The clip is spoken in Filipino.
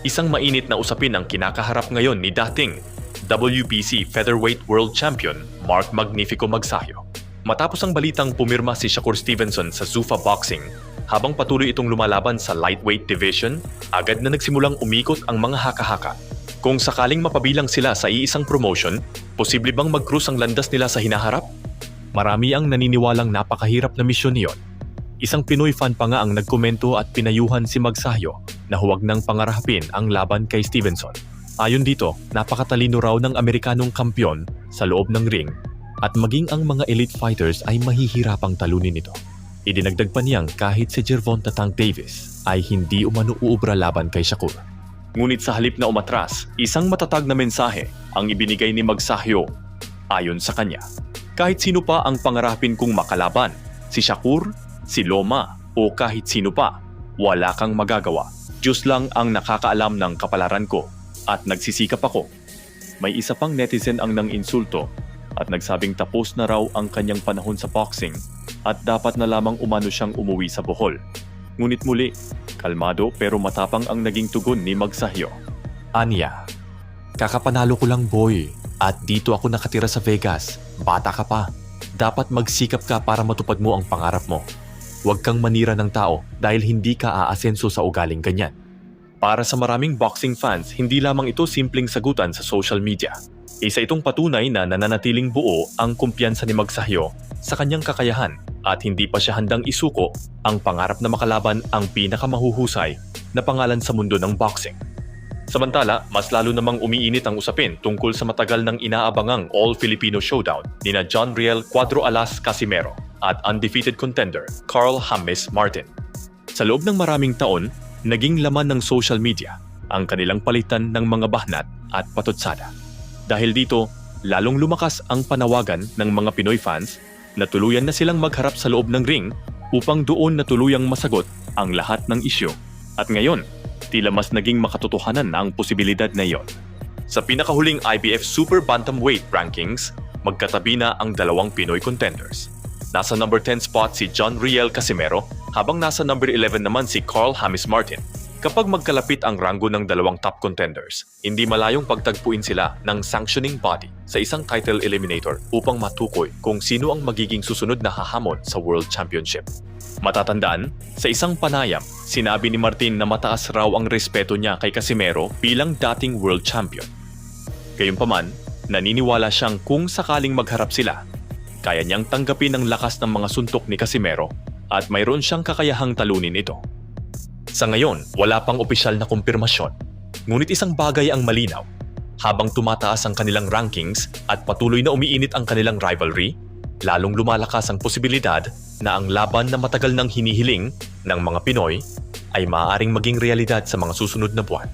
Isang mainit na usapin ang kinakaharap ngayon ni dating WBC Featherweight World Champion Mark Magnifico Magsayo. Matapos ang balitang pumirma si Shakur Stevenson sa Zuffa Boxing, habang patuloy itong lumalaban sa lightweight division, agad na nagsimulang umikot ang mga haka-haka. Kung sakaling mapabilang sila sa iisang promotion, posible bang mag-cruise ang landas nila sa hinaharap? Marami ang naniniwalang napakahirap na misyon niyon. Isang Pinoy fan pa nga ang nagkomento at pinayuhan si Magsayo na huwag nang pangarapin ang laban kay Stevenson. Ayon dito, napakatalino raw ng Amerikanong kampyon sa loob ng ring at maging ang mga elite fighters ay mahihirapang talunin ito. Idinagdag pa niyang kahit si Gervonta Tank Davis ay hindi umano uubra laban kay Shakur. Ngunit sa halip na umatras, isang matatag na mensahe ang ibinigay ni Magsayo. Ayon sa kanya, kahit sino pa ang pangarapin kong makalaban, si Shakur, si Loma o kahit sino pa, wala kang magagawa. Diyos lang ang nakakaalam ng kapalaran ko at nagsisikap ako. May isa pang netizen ang nang-insulto at nagsabing tapos na raw ang kanyang panahon sa boxing at dapat na lamang umano siyang umuwi sa Bohol. Ngunit muli, kalmado pero matapang ang naging tugon ni Magsayo. Anya, kakapanalo ko lang boy at dito ako nakatira sa Vegas. Bata ka pa. Dapat magsikap ka para matupad mo ang pangarap mo. Huwag kang manira ng tao dahil hindi ka aasenso sa ugaling ganyan. Para sa maraming boxing fans, hindi lamang ito simpleng sagutan sa social media. Isa itong patunay na nananatiling buo ang kumpiyansa ni Magsayo sa kanyang kakayahan at hindi pa siya handang isuko ang pangarap na makalaban ang pinakamahuhusay na pangalan sa mundo ng boxing. Samantala, mas lalo namang umiinit ang usapin tungkol sa matagal ng inaabangang All-Filipino Showdown nina John Riel Cuadro Alas Casimero at undefeated contender Carl James Martin. Sa loob ng maraming taon, naging laman ng social media ang kanilang palitan ng mga bahnat at patutsada. Dahil dito, lalong lumakas ang panawagan ng mga Pinoy fans na tuluyan na silang magharap sa loob ng ring upang doon na tuluyang masagot ang lahat ng isyu. At ngayon, tila mas naging makatotohanan na ang posibilidad na iyon. Sa pinakahuling IBF Super Bantamweight rankings, magkatabi na ang dalawang Pinoy contenders. Nasa number 10 spot si John Riel Casimero habang nasa number 11 naman si Carl James Martin. Kapag magkalapit ang ranggo ng dalawang top contenders, hindi malayong pagtagpuin sila ng sanctioning body sa isang title eliminator upang matukoy kung sino ang magiging susunod na hahamon sa World Championship. Matatandaan, sa isang panayam, sinabi ni Martin na mataas raw ang respeto niya kay Casimero bilang dating world champion. Gayunpaman, naniniwala siyang kung sakaling magharap sila, kaya niyang tanggapin ang lakas ng mga suntok ni Casimero at mayroon siyang kakayahang talunin ito. Sa ngayon, wala pang opisyal na kumpirmasyon, ngunit isang bagay ang malinaw. Habang tumataas ang kanilang rankings at patuloy na umiinit ang kanilang rivalry, lalong lumalakas ang posibilidad na ang laban na matagal nang hinihiling ng mga Pinoy ay maaaring maging realidad sa mga susunod na buwan.